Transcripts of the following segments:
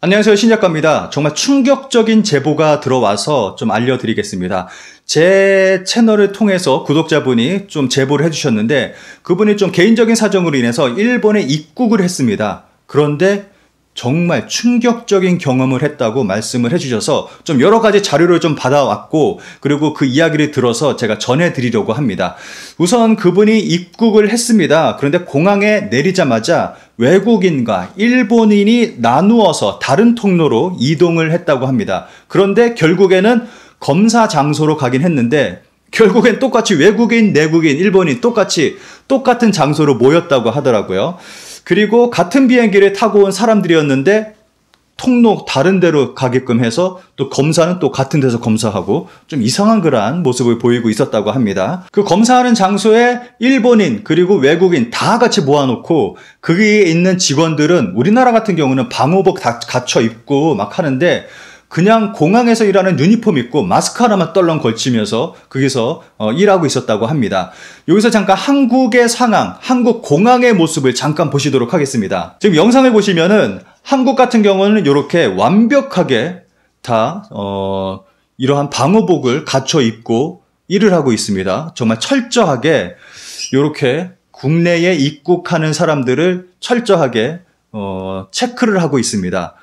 안녕하세요, 신작가입니다. 정말 충격적인 제보가 들어와서 좀 알려드리겠습니다. 제 채널을 통해서 구독자분이 좀 제보를 해주셨는데 그분이 좀 개인적인 사정으로 인해서 일본에 입국을 했습니다. 그런데 정말 충격적인 경험을 했다고 말씀을 해주셔서 좀 여러 가지 자료를 좀 받아왔고, 그리고 그 이야기를 들어서 제가 전해드리려고 합니다. 우선 그분이 입국을 했습니다. 그런데 공항에 내리자마자 외국인과 일본인이 나누어서 다른 통로로 이동을 했다고 합니다. 그런데 결국에는 검사 장소로 가긴 했는데 결국엔 똑같이 외국인, 내국인, 일본인 똑같은 장소로 모였다고 하더라고요. 그리고 같은 비행기를 타고 온 사람들이었는데 통로 다른 데로 가게끔 해서 또 검사는 또 같은 데서 검사하고 좀 이상한 그러한 모습을 보이고 있었다고 합니다. 그 검사하는 장소에 일본인 그리고 외국인 다 같이 모아놓고 거기에 있는 직원들은 우리나라 같은 경우는 방호복 다 갖춰 입고 막 하는데 그냥 공항에서 일하는 유니폼 입고 마스크 하나만 떨렁 걸치면서 거기서 일하고 있었다고 합니다. 여기서 잠깐 한국의 상황, 한국 공항의 모습을 잠깐 보시도록 하겠습니다. 지금 영상을 보시면은 한국 같은 경우는 이렇게 완벽하게 다 이러한 방호복을 갖춰 입고 일을 하고 있습니다. 정말 철저하게 이렇게 국내에 입국하는 사람들을 철저하게 체크를 하고 있습니다.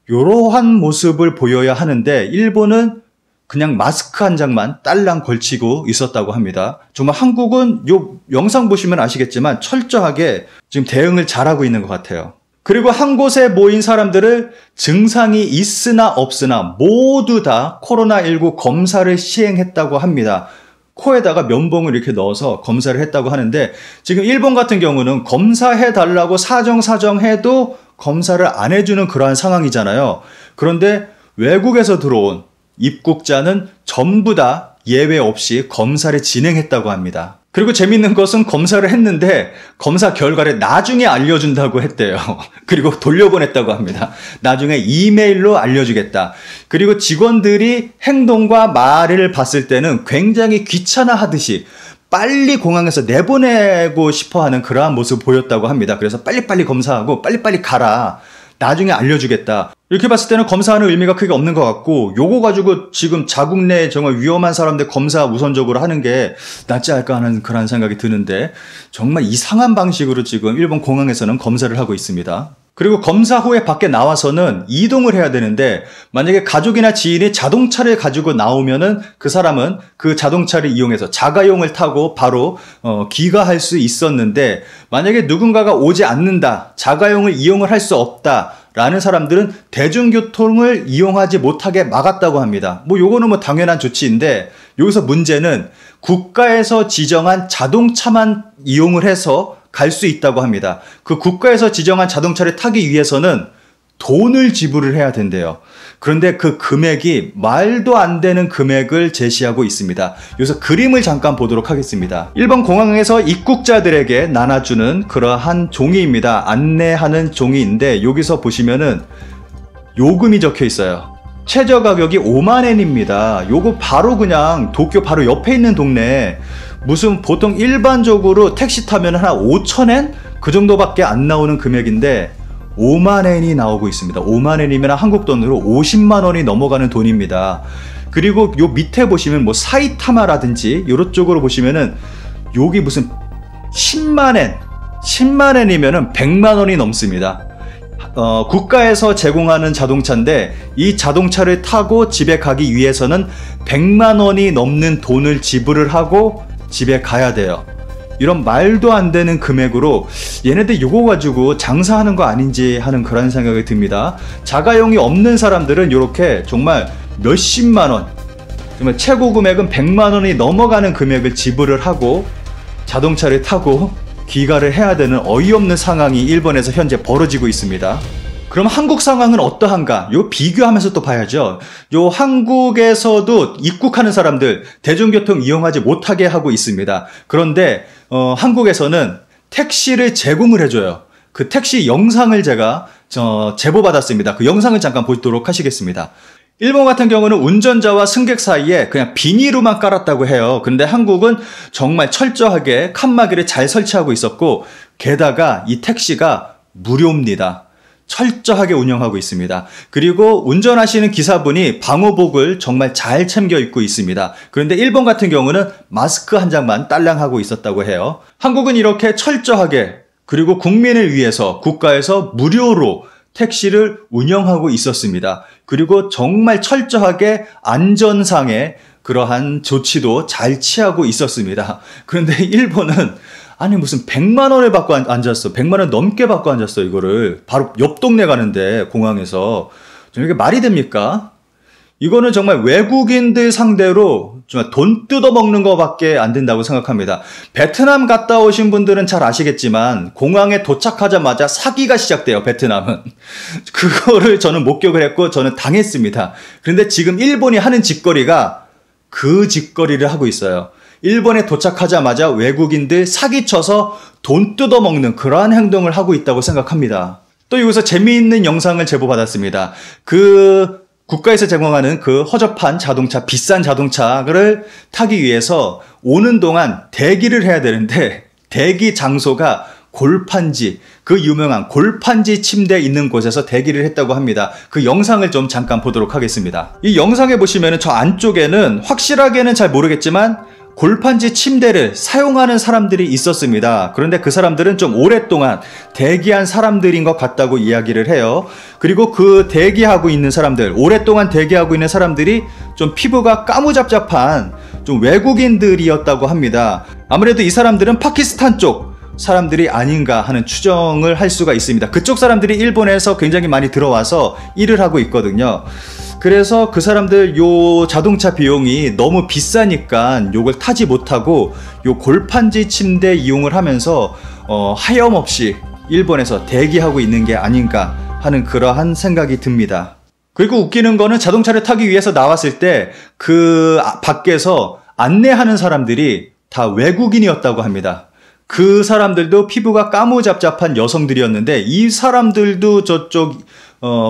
이러한 모습을 보여야 하는데 일본은 그냥 마스크 한 장만 딸랑 걸치고 있었다고 합니다. 정말 한국은 요 영상 보시면 아시겠지만 철저하게 지금 대응을 잘하고 있는 것 같아요. 그리고 한 곳에 모인 사람들을 증상이 있으나 없으나 모두 다 코로나19 검사를 시행했다고 합니다. 코에다가 면봉을 이렇게 넣어서 검사를 했다고 하는데 지금 일본 같은 경우는 검사해달라고 사정해도 검사를 안 해주는 그러한 상황이잖아요. 그런데 외국에서 들어온 입국자는 전부 다 예외 없이 검사를 진행했다고 합니다. 그리고 재밌는 것은 검사를 했는데 검사 결과를 나중에 알려준다고 했대요. 그리고 돌려보냈다고 합니다. 나중에 이메일로 알려주겠다. 그리고 직원들이 행동과 말을 봤을 때는 굉장히 귀찮아하듯이 빨리 공항에서 내보내고 싶어하는 그러한 모습을 보였다고 합니다. 그래서 빨리빨리 검사하고 빨리빨리 가라. 나중에 알려주겠다. 이렇게 봤을 때는 검사하는 의미가 크게 없는 것 같고 요거 가지고 지금 자국 내에 정말 위험한 사람들 검사 우선적으로 하는 게 낫지 않을까 하는 그런 생각이 드는데 정말 이상한 방식으로 지금 일본 공항에서는 검사를 하고 있습니다. 그리고 검사 후에 밖에 나와서는 이동을 해야 되는데 만약에 가족이나 지인이 자동차를 가지고 나오면은 그 사람은 그 자동차를 이용해서 자가용을 타고 바로 귀가할 수 있었는데 만약에 누군가가 오지 않는다, 자가용을 이용을 할 수 없다 라는 사람들은 대중교통을 이용하지 못하게 막았다고 합니다. 요거는 당연한 조치인데 여기서 문제는 국가에서 지정한 자동차만 이용을 해서 갈 수 있다고 합니다. 그 국가에서 지정한 자동차를 타기 위해서는 돈을 지불을 해야 된대요. 그런데 그 금액이 말도 안 되는 금액을 제시하고 있습니다. 여기서 그림을 잠깐 보도록 하겠습니다. 일본 공항에서 입국자들에게 나눠주는 그러한 종이입니다. 안내하는 종이인데 여기서 보시면은 요금이 적혀 있어요. 최저 가격이 50,000엔입니다. 요거 바로 그냥 도쿄 바로 옆에 있는 동네 무슨 보통 일반적으로 택시 타면 한 5,000엔? 그 정도밖에 안 나오는 금액인데 50,000엔이 나오고 있습니다. 50,000엔이면 한국 돈으로 50만 원이 넘어가는 돈입니다. 그리고 요 밑에 보시면 사이타마라든지 요런 쪽으로 보시면은 여기 무슨 10만엔이면은 100만 원이 넘습니다. 국가에서 제공하는 자동차인데 이 자동차를 타고 집에 가기 위해서는 100만 원이 넘는 돈을 지불을 하고 집에 가야 돼요. 이런 말도 안 되는 금액으로 얘네들 요거 가지고 장사하는 거 아닌지 하는 그런 생각이 듭니다. 자가용이 없는 사람들은 이렇게 정말 몇십만 원, 정말 최고 금액은 100만 원이 넘어가는 금액을 지불을 하고 자동차를 타고 귀가를 해야 되는 어이없는 상황이 일본에서 현재 벌어지고 있습니다. 그럼 한국 상황은 어떠한가? 요 비교하면서 또 봐야죠. 요 한국에서도 입국하는 사람들 대중교통 이용하지 못하게 하고 있습니다. 그런데 한국에서는 택시를 제공을 해줘요. 그 택시 영상을 제가 제보받았습니다. 그 영상을 잠깐 보도록 하시겠습니다. 일본 같은 경우는 운전자와 승객 사이에 그냥 비닐로만 깔았다고 해요. 근데 한국은 정말 철저하게 칸막이를 잘 설치하고 있었고 게다가 이 택시가 무료입니다. 철저하게 운영하고 있습니다. 그리고 운전하시는 기사분이 방호복을 정말 잘 챙겨 입고 있습니다. 그런데 일본 같은 경우는 마스크 한 장만 딸랑하고 있었다고 해요. 한국은 이렇게 철저하게 그리고 국민을 위해서 국가에서 무료로 택시를 운영하고 있었습니다. 그리고 정말 철저하게 안전상의 그러한 조치도 잘 취하고 있었습니다. 그런데 일본은 아니 무슨 100만 원을 받고 앉았어. 100만 원 넘게 받고 앉았어. 이거를 바로 옆 동네 가는데 공항에서 좀 이게 말이 됩니까? 이거는 정말 외국인들 상대로 정말 돈 뜯어먹는 것밖에 안 된다고 생각합니다. 베트남 갔다 오신 분들은 잘 아시겠지만 공항에 도착하자마자 사기가 시작돼요. 베트남은. 그거를 저는 목격을 했고 저는 당했습니다. 그런데 지금 일본이 하는 짓거리가 그 짓거리를 하고 있어요. 일본에 도착하자마자 외국인들 사기쳐서 돈 뜯어먹는 그러한 행동을 하고 있다고 생각합니다. 또 여기서 재미있는 영상을 제보받았습니다. 국가에서 제공하는 그 허접한 자동차, 비싼 자동차를 타기 위해서 오는 동안 대기를 해야 되는데 대기 장소가 골판지, 그 유명한 골판지 침대 있는 곳에서 대기를 했다고 합니다. 그 영상을 좀 잠깐 보도록 하겠습니다. 이 영상에 보시면 저 안쪽에는 확실하게는 잘 모르겠지만 골판지 침대를 사용하는 사람들이 있었습니다. 그런데 그 사람들은 좀 오랫동안 대기한 사람들인 것 같다고 이야기를 해요. 그리고 그 대기하고 있는 사람들, 오랫동안 대기하고 있는 사람들이 좀 피부가 까무잡잡한 좀 외국인들이었다고 합니다. 아무래도 이 사람들은 파키스탄 쪽 사람들이 아닌가 하는 추정을 할 수가 있습니다. 그쪽 사람들이 일본에서 굉장히 많이 들어와서 일을 하고 있거든요. 그래서 그 사람들 요 자동차 비용이 너무 비싸니까 요걸 타지 못하고 요 골판지 침대 이용을 하면서 하염없이 일본에서 대기하고 있는 게 아닌가 하는 그러한 생각이 듭니다. 그리고 웃기는 거는 자동차를 타기 위해서 나왔을 때 그 밖에서 안내하는 사람들이 다 외국인이었다고 합니다. 그 사람들도 피부가 까무잡잡한 여성들이었는데 이 사람들도 저쪽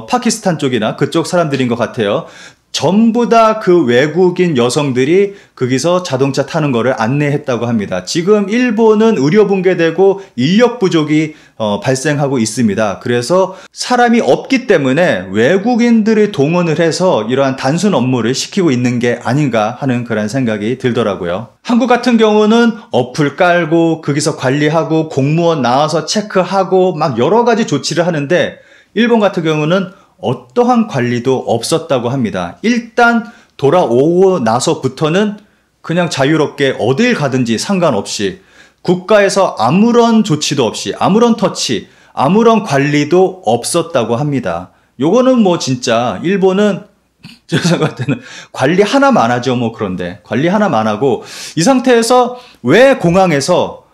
파키스탄 쪽이나 그쪽 사람들인 것 같아요. 전부 다 그 외국인 여성들이 거기서 자동차 타는 거를 안내했다고 합니다. 지금 일본은 의료 붕괴되고 인력 부족이 발생하고 있습니다. 그래서 사람이 없기 때문에 외국인들을 동원을 해서 이러한 단순 업무를 시키고 있는 게 아닌가 하는 그런 생각이 들더라고요. 한국 같은 경우는 어플 깔고 거기서 관리하고 공무원 나와서 체크하고 막 여러 가지 조치를 하는데 일본 같은 경우는 어떠한 관리도 없었다고 합니다. 일단 돌아오고 나서부터는 그냥 자유롭게 어딜 가든지 상관없이 국가에서 아무런 조치도 없이 아무런 터치, 아무런 관리도 없었다고 합니다. 요거는 뭐 진짜 일본은 제 생각 때는 관리 하나만 하죠. 뭐 그런데 관리 하나만 하고 이 상태에서 왜 공항에서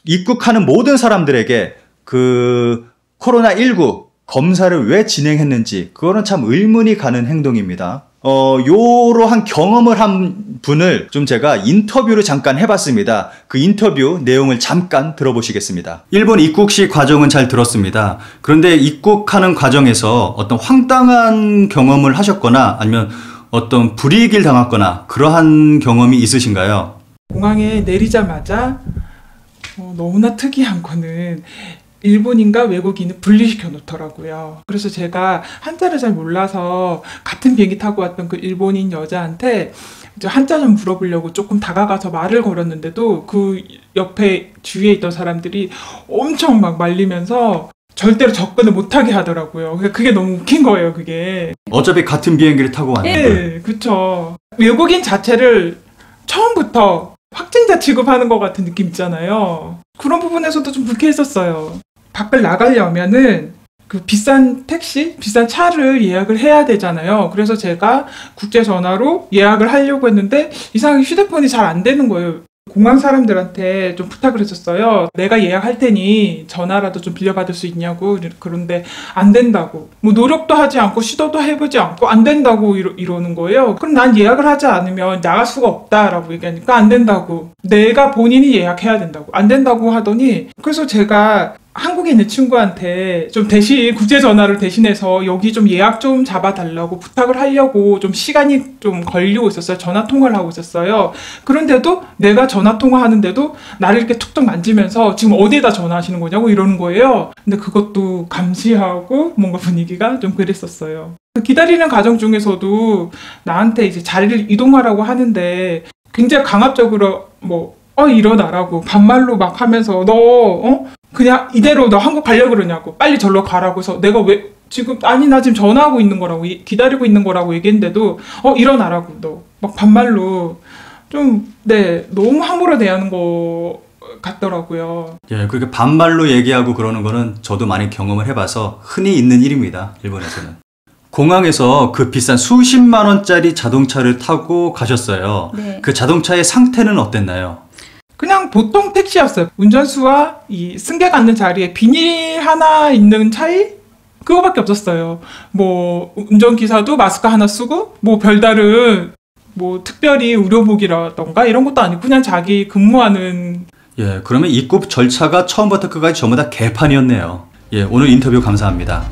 입국하는 모든 사람들에게 그 코로나19 검사를 왜 진행했는지 그거는 참 의문이 가는 행동입니다. 요러한 경험을 한 분을 좀 제가 인터뷰를 잠깐 해봤습니다. 그 인터뷰 내용을 잠깐 들어보시겠습니다. 일본 입국 시 과정은 잘 들었습니다. 그런데 입국하는 과정에서 어떤 황당한 경험을 하셨거나 아니면 어떤 불이익을 당했거나 그러한 경험이 있으신가요? 공항에 내리자마자 너무나 특이한 거는 일본인과 외국인을 분리시켜 놓더라고요. 그래서 제가 한자를 잘 몰라서 같은 비행기 타고 왔던 그 일본인 여자한테 이제 한자 좀 물어보려고 조금 다가가서 말을 걸었는데도 그 옆에 주위에 있던 사람들이 엄청 막 말리면서 절대로 접근을 못하게 하더라고요. 그러니까 그게 너무 웃긴 거예요, 그게. 어차피 같은 비행기를 타고 왔는데. 네, 그쵸. 외국인 자체를 처음부터 확진자 취급하는 것 같은 느낌 있잖아요. 그런 부분에서도 좀 불쾌했었어요. 밖을 나가려면은 그 비싼 택시, 비싼 차를 예약을 해야 되잖아요. 그래서 제가 국제 전화로 예약을 하려고 했는데 이상하게 휴대폰이 잘 안 되는 거예요. 공항 사람들한테 좀 부탁을 했었어요. 내가 예약할 테니 전화라도 좀 빌려받을 수 있냐고. 그런데 안 된다고. 뭐 노력도 하지 않고 시도도 해보지 않고 안 된다고 이러는 거예요. 그럼 난 예약을 하지 않으면 나갈 수가 없다라고 얘기하니까 안 된다고. 내가 본인이 예약해야 된다고. 안 된다고 하더니 그래서 제가 한국에 있는 친구한테 좀 대신 국제 전화를 대신해서 여기 좀 예약 좀 잡아달라고 부탁을 하려고 좀 시간이 좀 걸리고 있었어요. 전화 통화를 하고 있었어요. 그런데도 내가 전화 통화하는데도 나를 이렇게 툭툭 만지면서 지금 어디에다 전화하시는 거냐고 이러는 거예요. 근데 그것도 감시하고 뭔가 분위기가 좀 그랬었어요. 기다리는 과정 중에서도 나한테 이제 자리를 이동하라고 하는데 굉장히 강압적으로 일어나라고 반말로 막 하면서 그냥 이대로 너 한국 가려고 그러냐고 빨리 절로 가라고 해서 내가 왜 지금 아니 나 지금 전화하고 있는 거라고 기다리고 있는 거라고 얘기했는데도 일어나라고 너 막 반말로 좀 너무 함부로 대하는 거 같더라고요. 예, 그렇게 반말로 얘기하고 그러는 거는 저도 많이 경험을 해봐서 흔히 있는 일입니다. 일본에서는. 공항에서 그 비싼 수십만 원짜리 자동차를 타고 가셨어요. 네. 그 자동차의 상태는 어땠나요? 그냥 보통 택시였어요. 운전수와 이 승객 앉는 자리에 비닐 하나 있는 차이? 그거밖에 없었어요. 운전기사도 마스크 하나 쓰고, 별다른, 특별히 의료복이라던가 이런 것도 아니고, 그냥 자기 근무하는. 예, 그러면 입국 절차가 처음부터 끝까지 전부 다 개판이었네요. 예, 오늘 인터뷰 감사합니다.